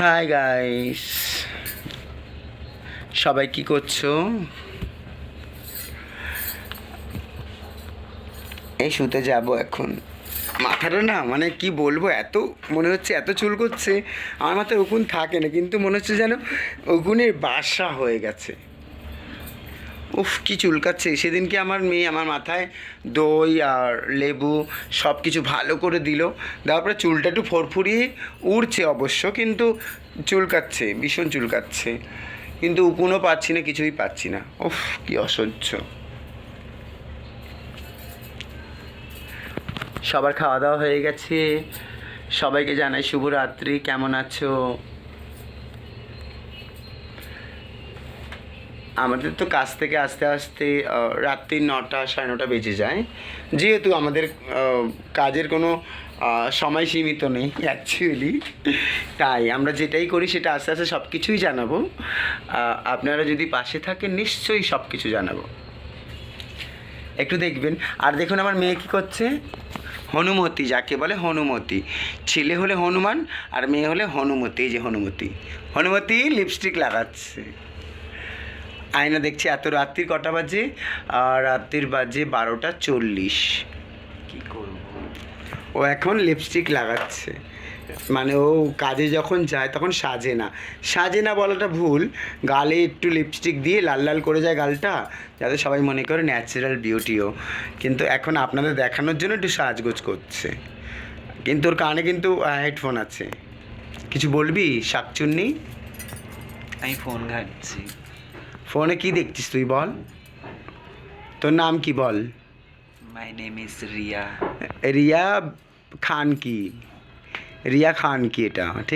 Hi guys, সবাই কি করছো? এই শুতে যাব এখন। মাথাটা না মানে কি বলবো, এত মনে হচ্ছে এত চুল করছে। আমার মাথায় উকুন থাকে না, কিন্তু মনে হচ্ছে যেন উকুনের বাসা হয়ে গেছে। উফ, কি চুলকাচ্ছে। সেদিনকে আমার মেয়ে আমার মাথায় দই আর লেবু সব কিছু ভালো করে দিল, দেওয়ার পরে চুলটা একটু ফরফরিয়ে উড়ছে অবশ্য, কিন্তু চুলকাচ্ছে, ভীষণ চুলকাচ্ছে। কিন্তু উকুনও পাচ্ছি না, কিছুই পাচ্ছি না। উফ, কি অসহ্য। সবার খাওয়া দাওয়া হয়ে গেছে। সবাইকে জানাই শুভরাত্রি। কেমন আছো? আমাদের তো কাজ থেকে আসতে আসতে রাত্রি 9টা 9:30 বেজে যায়, যেহেতু আমাদের কাজের কোনো সময় সীমিত নেই অ্যাকচুয়ালি। তাই আমরা যেটাই করি সেটা আস্তে আস্তে সব কিছুই জানাবো। আপনারা যদি পাশে থাকেন নিশ্চয়ই সব কিছু জানাবো। একটু দেখবেন। আর দেখুন আমার মেয়ে কী করছে। হনুমতি, যাকে বলে হনুমতি। ছেলে হলে হনুমান আর মেয়ে হলে হনুমতি। এই যে হনুমতি, হনুমতি লিপস্টিক লাগাচ্ছে। আয়না দেখছি। এত রাত্রির কটা বাজে? রাত্রির বাজে 12:40। কি করব? ও এখন লিপস্টিক লাগাচ্ছে। মানে ও কাজে যখন যায় তখন সাজে না, সাজে না বলাটা ভুল, গালে একটু লিপস্টিক দিয়ে লাল লাল করে যায় গালটা, যাতে সবাই মনে করে ন্যাচারাল বিউটিও। কিন্তু এখন আপনাদের দেখানোর জন্য একটু সাজগোজ করছে। কিন্তু ওর কানে কিন্তু হেডফোন আছে। কিছু বলবি শাকচুন্নি? আমি ফোন ঘাঁটছি। ফোনে কি দেখছিস তুই বল? তোর নাম কি বল? My name is Riya. Riya Khan কি? রিয়া খান কি এটা? ঠিক